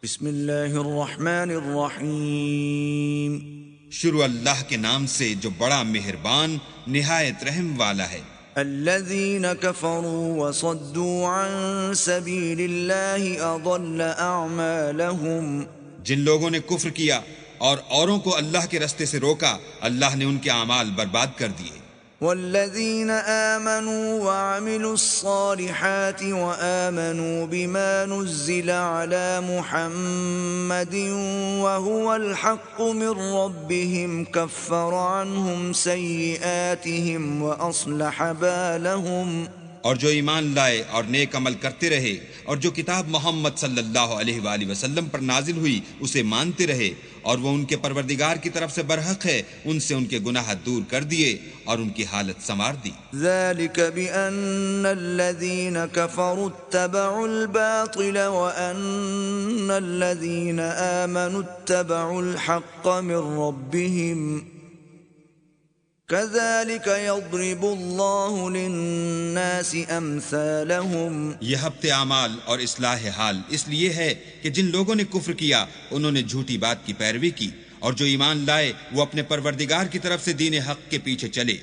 بسم اللہ الرحمن الرحیم شروع اللہ کے نام سے جو بڑا مہربان نہایت رحم والا ہے۔ الذین کفروا وصدوا عن سبیل اللہ اضل اعمالهم، جن لوگوں نے کفر کیا اور اوروں کو اللہ کے رستے سے روکا، اللہ نے ان کے اعمال برباد کر دیے۔ والذین آمنوا وعملوا الصالحات وآمنوا بما نزل على محمد وهو الحق من ربهم كفر عنهم سيئاتهم وأصلح بالهم، اور جو ایمان لائے اور نیک عمل کرتے رہے اور جو کتاب محمد صلی اللہ علیہ وآلہ وسلم پر نازل ہوئی اسے مانتے رہے اور وہ ان کے پروردگار کی طرف سے برحق ہے، ان سے ان کے گناہ دور کر دیے اور ان کی حالت سنوار دی۔ ذلك بأن الذين كفروا اتبعوا الباطل وأن الذين آمنوا اتبعوا الحق من ربهم كذلك يضرب الله للناس أمثالهم۔ یہ ہفت اعمال اور اصلاح حال اس لیے ہے کہ جن لوگوں نے کفر کیا انہوں نے جھوٹی بات کی پیروی کی، اور جو ایمان لائے وہ اپنے پروردگار کی طرف سے دین حق کے پیچھے چلے۔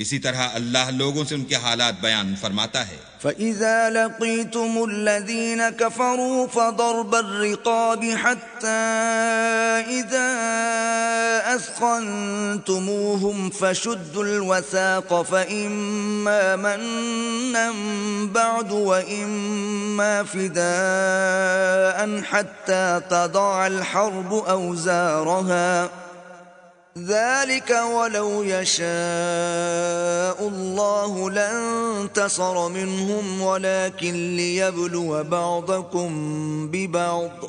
اسی طرح اللہ لوگوں سے ان کے حالات بیان فرماتا ہے۔ فَإِذَا لَقِيتُمُ الَّذِينَ كَفَرُوا فَضَرْبَ الرِّقَابِ حَتَّى إِذَا أَثْخَنْتُمُوهُمْ فَشُدُّوا الْوَثَاقَ فَإِمَّا مَنًّا بَعْدُ وَإِمَّا فِدَاءً حَتَّى تَضَعَ الْحَرْبُ أَوْزَارَهَا، ذلك ولو يشاء الله لانتصر منهم ولكن ليبلو بعضكم ببعض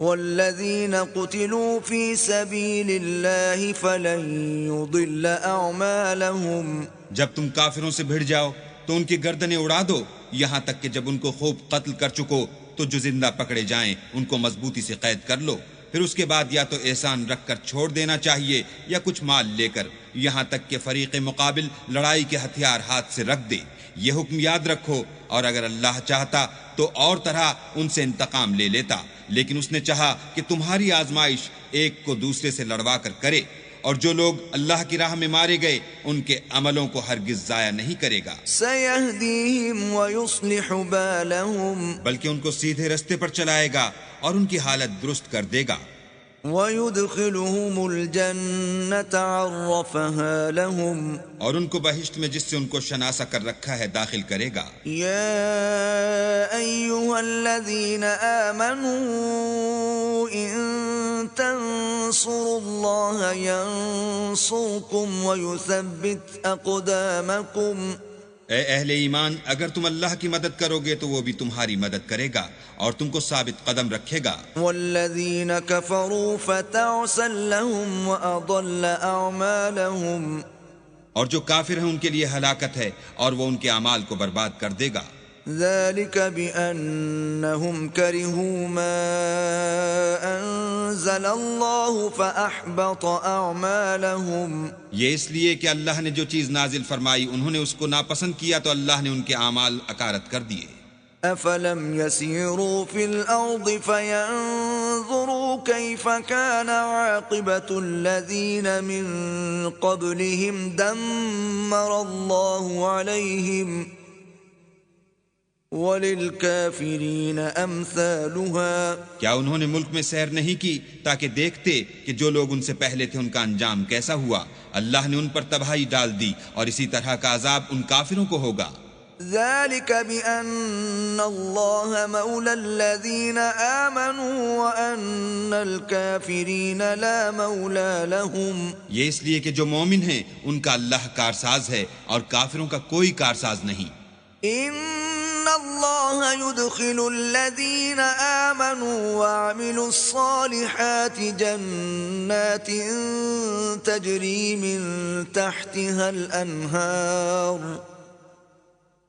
والذين قتلوا في سبيل الله فلن يضل أعمالهم۔ جب تم کافروں سے بھڑ جاؤ تو ان کی گردنیں اڑا دو، یہاں تک کہ جب ان کو خوب قتل کر چکو تو جو زندہ پکڑے جائیں ان کو مضبوطی سے قید کر لو، پھر اس کے بعد یا تو احسان رکھ کر چھوڑ دینا چاہیے یا کچھ مال لے کر، یہاں تک کہ فریق مقابل لڑائی کے ہتھیار ہاتھ سے رکھ دے۔ یہ حکم یاد رکھو، اور اگر اللہ چاہتا تو اور طرح ان سے انتقام لے لیتا، لیکن اس نے چاہا کہ تمہاری آزمائش ایک کو دوسرے سے لڑوا کر کرے، اور جو لوگ اللہ کی راہ میں مارے گئے ان کے عملوں کو ہرگز ضائع نہیں کرے گا، سَيَهْدِيهِمْ وَيُصْلِحُ بَالَهُمْ، بلکہ ان کو سیدھے رستے پر چلائے گا اور ان کی حالت درست کر دے گا۔ وَيُدْخِلُهُمُ الْجَنَّةَ عَرَّفَهَا لَهُمْ، اور ان کو بہشت میں جس سے ان کو شناسا کر رکھا ہے داخل کرے گا۔ يا أيها الذين آمنوا إن تنصروا الله ينصركم ويثبت أقدامكم۔ اے اہل ایمان، اگر تم اللہ کی مدد کرو گے تو وہ بھی تمہاری مدد کرے گا اور تم کو ثابت قدم رکھے گا۔ والذين كفروا فتعسا لهم وأضل أعمالهم، اور جو کافر ہیں ان کے لیے ہلاکت ہے اور وہ ان کے اعمال کو برباد کر دے گا۔ ذلك بأنهم كرهوا ما أنزل الله فأحبط أعمالهم، یہ اس لیے کہ اللہ نے جو چیز نازل فرمائی انہوں نے اس کو ناپسند کیا تو اللہ نے ان کے اعمال اکارت کر دیے۔ أفلم يسيروا في الأرض فينظروا كيف كان عاقبة الذين من قبلهم دمر الله عليهم وَلِلْكَافِرِينَ أَمْثَالُهَا، کیا انہوں نے ملک میں سیر نہیں کی تاکہ دیکھتے کہ جو لوگ ان سے پہلے تھے ان کا انجام کیسا ہوا؟ اللہ نے ان پر تباہی ڈال دی اور اسی طرح کا عذاب ان کافروں کو ہوگا۔ ذلك بأن الله مولى الذين آمنوا وأن الكافرين لا مولى لهم، یہ اس لیے کہ جو مومن ہیں ان کا اللہ کارساز ہے اور کافروں کا کوئی کارساز نہیں۔ إن الله يدخل الذين آمنوا وعملوا الصالحات جنات تجري من تحتها الأنهار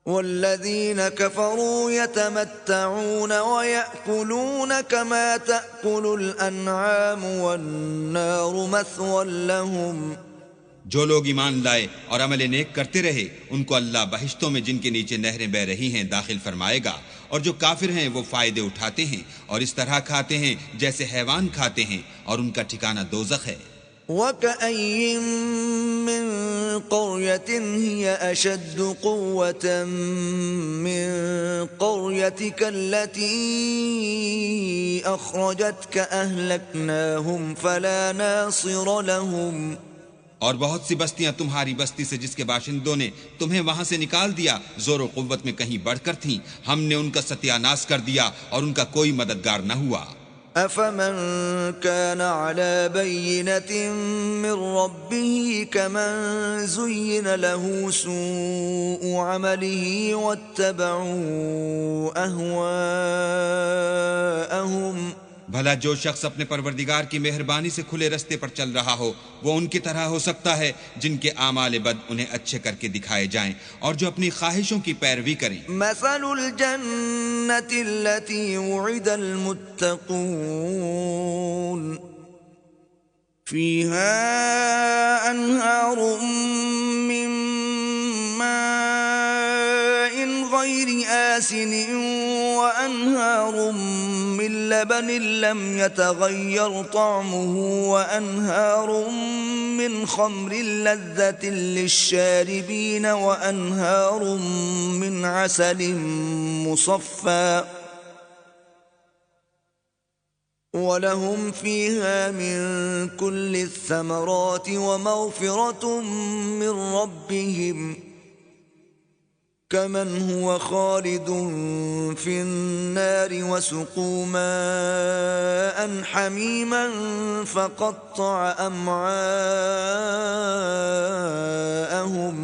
والذين كفروا يتمتعون ويأكلون كما تأكل الأنعام والنار مثوى لهم، جو لوگ ایمان لائے اور عمل نیک کرتے رہے ان کو اللہ بہشتوں میں جن کے نیچے نہریں بہ رہی ہیں داخل فرمائے گا، اور جو کافر ہیں وہ فائدے اٹھاتے ہیں اور اس طرح کھاتے ہیں جیسے حیوان کھاتے ہیں، اور ان کا ٹھکانہ دوزخ ہے۔ وَكَأَيٍّ مِّن قَرْيَةٍ هِيَ أَشَدُّ قُوَّةً مِّن قَرْيَتِكَ الَّتِي أَخْرَجَتْكَ أَهْلَكْنَاهُمْ فَلَا نَاصِرَ لَهُمْ۔ اور بہت سی بستیاں تمہاری بستی سے جس کے باشندوں نے تمہیں وہاں سے نکال دیا زور و قوت میں کہیں بڑھ کر تھیں، ہم نے ان کا ستیہ ناش کر دیا اور ان کا کوئی مددگار نہ ہوا۔ أَفَمَن كَانَ عَلَى بَيِّنَةٍ مِّن رَّبِّهِ كَمَن زُيِّنَ لَهُ سُوءُ عَمَلِهِ وَاتَّبَعُوا أَهْوَاءَهُمْ۔ بھلا جو شخص اپنے پروردگار کی مہربانی سے کھلے رستے پر چل رہا ہو وہ ان کی طرح ہو سکتا ہے جن کے اعمال بد انہیں اچھے کر کے دکھائے جائیں اور جو اپنی خواہشوں کی پیروی کریں۔ مثل الجنة التي وعد المتقون فيها أنهار من ماء غير آسن وأنهار من لبن لم يتغير طعمه وأنهار من خمر لذة للشاربين وأنهار من عسل مصفى ولهم فيها من كل الثمرات ومغفرة من ربهم كمن هو خالد في النار وسقوا ماء حميما فقطع أمعاءهم۔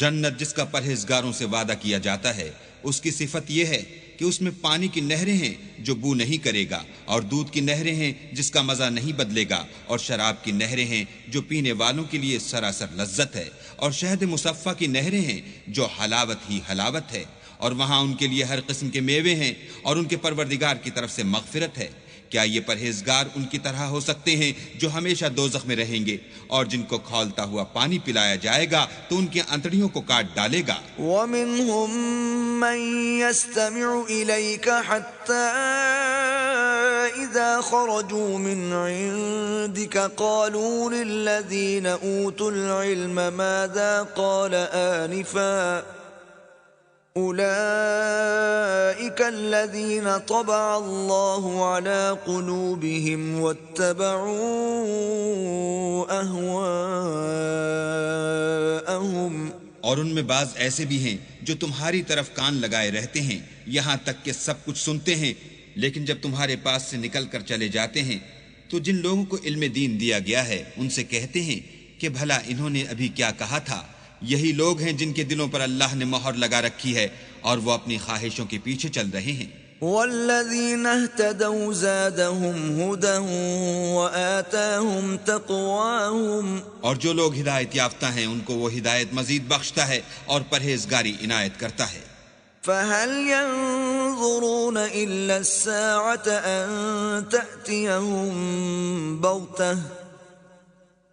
جنت جس کا پرہیزگاروں سے وعدہ کیا جاتا ہے اس کی صفت یہ ہے کہ اس میں پانی کی نہریں ہیں جو بو نہیں کرے گا، اور دودھ کی نہریں ہیں جس کا مزہ نہیں بدلے گا، اور شراب کی نہریں ہیں جو پینے والوں کے لیے سراسر لذت ہے، اور شہد مصفہ کی نہریں ہیں جو حلاوت ہی حلاوت ہے، اور وہاں ان کے لیے ہر قسم کے میوے ہیں، اور ان کے پروردگار کی طرف سے مغفرت ہے۔ کیا یہ پرہیزگار ان کی طرح ہو سکتے ہیں جو ہمیشہ دوزخ میں رہیں گے اور جن کو کھولتا ہوا پانی پلایا جائے گا تو ان کی انتڑیوں کو کاٹ ڈالے گا۔ وَمِنْهُمْ مَنْ يَسْتَمِعُ إِلَيْكَ حَتَّى إِذَا خَرَجُوا مِنْ عِنْدِكَ قَالُوا لِلَّذِينَ أُوتُوا الْعِلْمَ مَاذَا قَالَ آنِفًا أولئك الذين طبع الله على قلوبهم واتبعوا أهواءهم۔ اور ان میں بعض ایسے بھی ہیں جو تمہاری طرف کان لگائے رہتے ہیں یہاں تک کہ سب کچھ سنتے ہیں، لیکن جب تمہارے پاس سے نکل کر چلے جاتے ہیں تو جن لوگوں کو علم دین دیا گیا ہے ان سے کہتے ہیں کہ بھلا انہوں نے ابھی کیا کہا تھا۔ یہی لوگ ہیں جن کے دلوں پر اللہ نے مہر لگا رکھی ہے اور وہ اپنی خواہشوں کے پیچھے چل رہے ہیں۔ والذین اہتدوا زادهم ہدى وآتاهم تقواهم۔ اور جو لوگ ہدایت یافتہ ہیں ان کو وہ ہدایت مزید بخشتا ہے اور پرہیزگاری عنایت کرتا ہے۔ فهل ينظرون إلا الساعة أن تأتيهم بغتة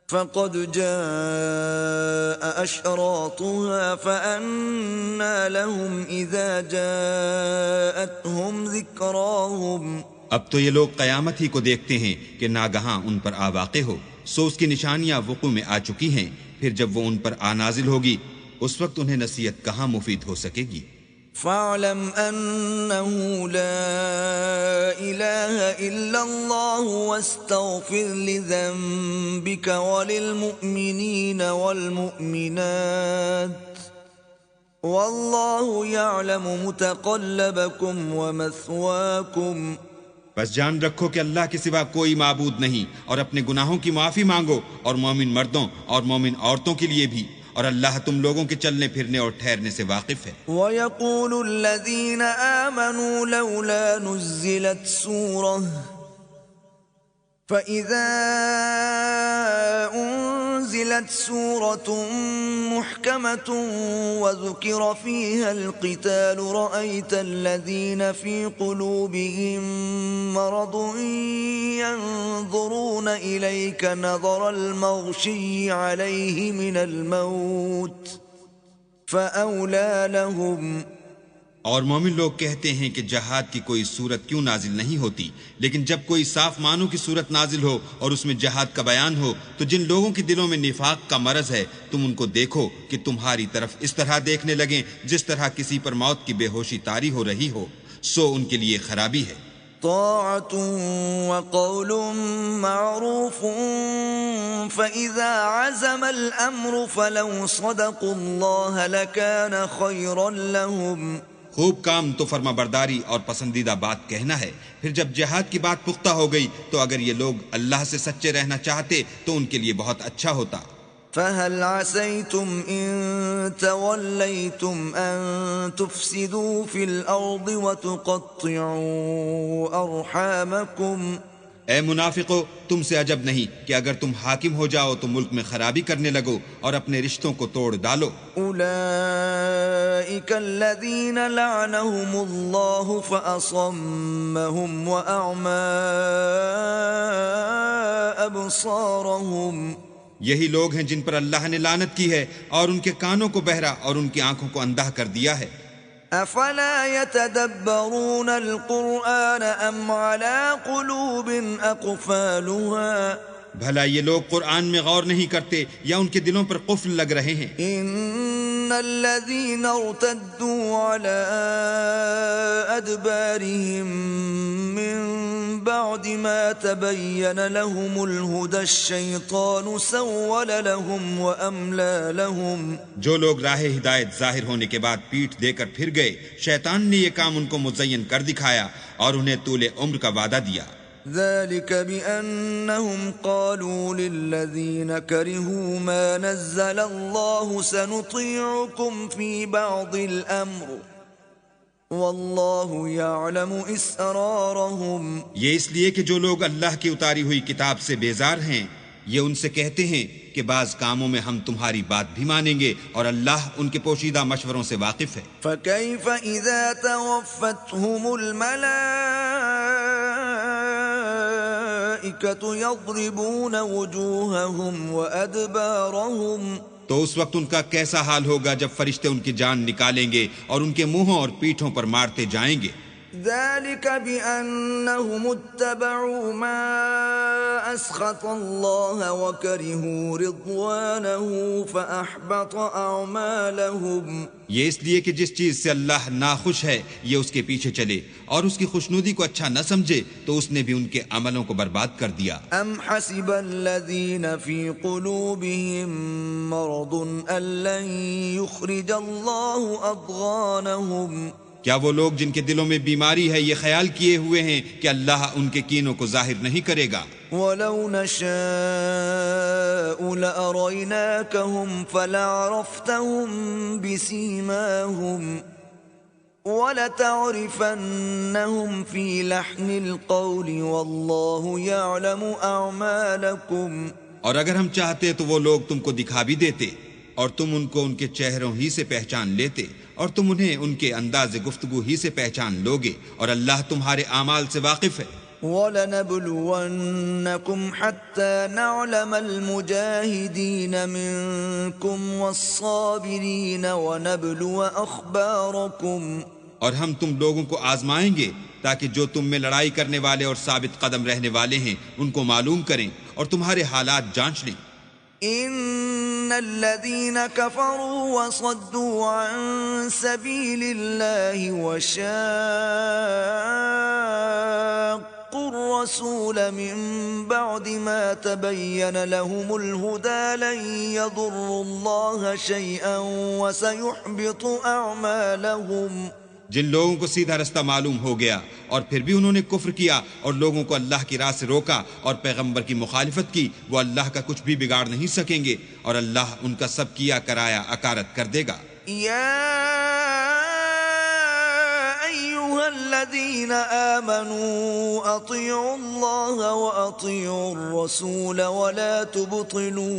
فقد جاء أشراطها فأنى لهم إذا جاءتهم ذكراهم۔ اب تو یہ لوگ قیامت ہی کو دیکھتے ہیں کہ ناگہاں ان پر آ واقع ہو، سو اس کی نشانیاں وقوع میں آ چکی ہیں، پھر جب وہ ان پر آ نازل ہوگی اس وقت انہیں نصیحت کہاں مفید ہو سکے گی۔ فاعلم أنه لا إله إلا الله واستغفر لذنبك وللمؤمنين والمؤمنات والله يعلم متقلبكم ومثواكم۔ بس جان رکھو کہ اللہ کے سوا کوئی معبود نہیں، اور اپنے گناہوں کی معافی مانگو، اور مومن مردوں اور مومن عورتوں کے لیے بھی، اور اللہ تم لوگوں کے چلنے پھرنے اور ٹھہرنے سے واقف ہے۔ وَيَقُولُ الَّذِينَ آمَنُوا لَوْلَا نُزِّلَتْ سُورَةٌ فَإِذَا أُنزِلَتْ سُورَةٌ مُحْكَمَةٌ وَذُكِرَ فِيهَا الْقِتَالُ رَأَيْتَ الَّذِينَ فِي قُلُوبِهِم مَّرَضٌ ينظرون إليك نظر المغشي عليه من الموت فأولى لهم. اور مومن لوگ کہتے ہیں کہ جہاد کی کوئی صورت کیوں نازل نہیں ہوتی، لیکن جب کوئی صاف معنوں کی صورت نازل ہو اور اس میں جہاد کا بیان ہو تو جن لوگوں کے دلوں میں نفاق کا مرض ہے تم ان کو دیکھو کہ تمہاری طرف اس طرح دیکھنے لگیں جس طرح کسی پر موت کی بے ہوشی طاری ہو رہی ہو، سو ان کے لیے خرابی ہے. طاعة وقول معروف فإذا عزم الأمر فلو صدقوا الله لكان خيرا لهم. خوب کام تو فرما برداری اور پسندیدہ بات کہنا ہے، پھر جب جہاد کی بات پختہ ہو گئی تو اگر یہ لوگ اللہ سے سچے رہنا چاہتے تو ان کے لیے بہت اچھا ہوتا. فهل عسيتم إن توليتم أن تفسدوا في الأرض وتقطعوا أرحامكم. اے منافقو، تم سے عجب نہیں کہ اگر تم حاکم ہو جاؤ تو ملک میں خرابی کرنے لگو اور اپنے رشتوں کو توڑ ڈالو. أولئك الذين لعنهم الله فأصمهم وأعمى أبصارهم. یہی لوگ ہیں جن پر اللہ نے لعنت کی ہے اور ان کے کانوں کو بہرا اور ان کی آنکھوں کو اندھا کر دیا ہے. افلا يتدبرون القرآن ام على قلوب اقفالها. بھلا یہ لوگ قرآن میں غور نہیں کرتے یا ان کے دلوں پر قفل لگ رہے ہیں؟ ان الذين ارتدوا على ادبارهم من بعد ما تبين لهم الهدى الشيطان سول لهم واملى لهم. جو لوگ راہ ہدایت ظاہر ہونے کے بعد پیٹھ دے کر پھر گئے، شیطان نے یہ کام ان کو مزین کر دکھایا اور انہیں طول عمر کا وعدہ دیا. ذلك بأنهم قالوا للذين كرهوا ما نزل الله سنطيعكم في بعض الأمر والله يعلم إسرارهم. یہ اس لیے کہ جو لوگ اللہ کی اتاری ہوئی کتاب سے بیزار ہیں یہ ان سے کہتے ہیں کہ بعض کاموں میں ہم تمہاری بات بھی مانیں گے اور اللہ ان کے پوشیدہ مشوروں سے واقف ہے. فكيف إذا توفتهم الملائكة يضربون وجوههم وأدبارهم. تو اس وقت ان کا کیسا حال ہوگا جب فرشتے ان کی جان نکالیں گے اور ان کے منہوں اور پیٹھوں پر مارتے جائیں گے. ذلك بأنهم اتبعوا ما أسخط الله وكرهوا رضوانه فأحبط أعمالهم. یہ اس لیے کہ جس چیز سے اللہ ناخوش ہے یہ اس کے پیچھے چلے اور اس کی خوشنودی کو اچھا نہ سمجھے تو اس نے بھی ان کے عملوں کو برباد کر دیا. ام حسب الذين في قلوبهم مرض أن لن يخرج الله أضغانهم. کیا وہ لوگ جن کے دلوں میں بیماری ہے یہ خیال کیے ہوئے ہیں کہ اللہ ان کے کینوں کو ظاہر نہیں کرے گا؟ وَلَوْ نَشَاءُ لَأَرَيْنَاكَهُمْ فَلَعَرَفْتَهُمْ بِسِيمَاهُمْ وَلَتَعْرِفَنَّهُمْ فِي لَحْنِ الْقَوْلِ وَاللَّهُ يَعْلَمُ أَعْمَالَكُمْ. اور اگر ہم چاہتے تو وہ لوگ تم کو دکھا بھی دیتے اور تم ان کو ان کے چہروں ہی سے پہچان لیتے اور تم انہیں ان کے انداز گفتگو ہی سے پہچان لوگے اور اللہ تمہارے اعمال سے واقف ہے. وَلَنَبْلُوَنَّكُمْ حَتَّى نَعْلَمَ الْمُجَاهِدِينَ مِنْكُمْ وَالصَّابِرِينَ وَنَبْلُوَ أَخْبَارَكُمْ. اور ہم تم لوگوں کو آزمائیں گے تاکہ جو تم میں لڑائی کرنے والے اور ثابت قدم رہنے والے ہیں ان کو معلوم کریں اور تمہارے حالات جانچ لیں. ان الذين كفروا وصدوا عن سبيل الله وشاقوا الرسول من بعد ما تبين لهم الهدى لن يضروا الله شيئا وسيحبط اعمالهم. جن لوگوں کو سیدھا رستہ معلوم ہو گیا اور پھر بھی انہوں نے کفر کیا اور لوگوں کو اللہ کی راہ سے روکا اور پیغمبر کی مخالفت کی، وہ اللہ کا کچھ بھی بگاڑ نہیں سکیں گے اور اللہ ان کا سب کیا کرایا اکارت کر دے گا. یا ایھا الذین آمنوا اطیعوا اللہ واطیعوا الرسول ولا تبطلوا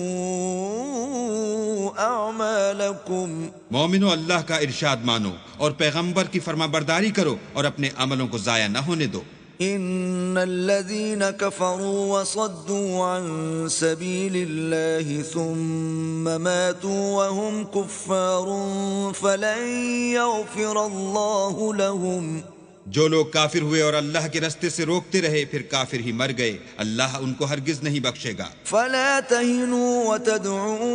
اعمالکم. مومنو، اللہ کا ارشاد مانو اور پیغمبر کی فرما برداری کرو اور اپنے عملوں کو ضائع نہ ہونے دو. إن الذين كفروا وصدوا عن سبيل الله ثم ماتوا وهم كفار فلن يغفر الله لهم جو لوگ کافر ہوئے اور اللہ کے رستے سے روکتے رہے پھر کافر ہی مر گئے، اللہ ان کو ہرگز نہیں بخشے گا۔ فلا تهنوا وتدعوا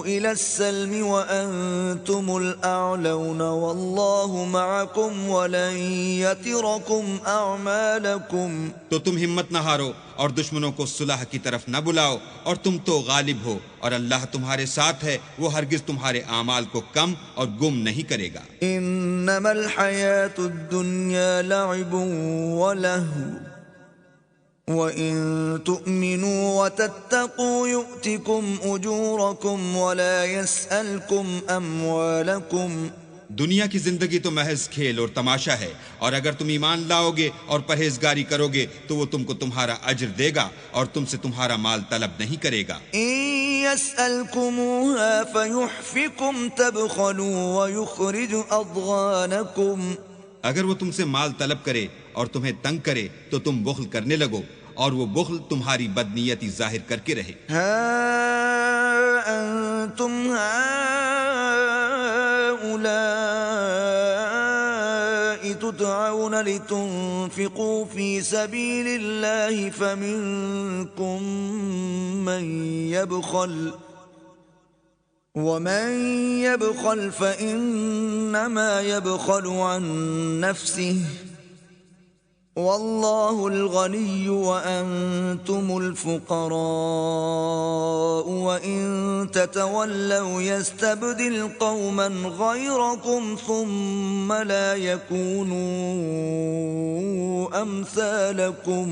إلى السلم وأنتم الأعلون والله معكم ولن يتركم أعمالكم۔ تو تم ہمت نہ ہارو اور دشمنوں کو صلح کی طرف نہ بلاؤ، اور تم تو غالب ہو اور اللہ تمہارے ساتھ ہے، وہ ہرگز تمہارے اعمال کو کم اور گم نہیں کرے گا۔ انما الحیاة الدنیا لعب ولہو وَإِن تُؤْمِنُوا وَتَتَّقُوا يُؤْتِكُمْ أُجُورَكُمْ وَلَا يَسْأَلْكُمْ أَمْوَالَكُمْ۔ دنیا کی زندگی تو محض کھیل اور تماشا ہے، اور اگر تم ایمان لاؤ گے اور پرہیزگاری کرو گے تو وہ تم کو تمہارا اجر دے گا اور تم سے تمہارا مال طلب نہیں کرے گا۔ إِن يَسْأَلْكُمُوهَا فَيُحْفِكُمْ تَبْخَلُوا وَيُخْرِجُ أَضْغَانَكُمْ۔ اگر وہ تم سے مال طلب کرے اور تمہیں تنگ کرے تو تم بخل کرنے لگو، اور وہ بخل تمہاری بدنیتی ظاہر کر کے رہے۔ ہا انتم هؤلاء تدعون لتنفقوا في سبيل الله فمنكم من يبخل ومن يبخل فإنما يبخل عن نفسه والله الغني وأنتم الفقراء وإن تتولوا يستبدل قوما غيركم ثم لا يكونوا أمثالكم۔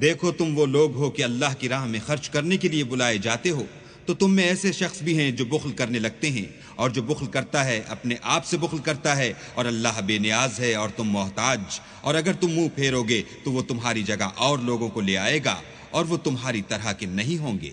دیکھو تم وہ لوگ ہو کہ اللہ کی راہ میں خرچ کرنے کے لیے بلائے جاتے ہو، تو تم میں ایسے شخص بھی ہیں جو بخل کرنے لگتے ہیں، اور جو بخل کرتا ہے اپنے آپ سے بخل کرتا ہے، اور اللہ بے نیاز ہے اور تم محتاج، اور اگر تم منہ پھیرو گے تو وہ تمہاری جگہ اور لوگوں کو لے آئے گا اور وہ تمہاری طرح کے نہیں ہوں گے۔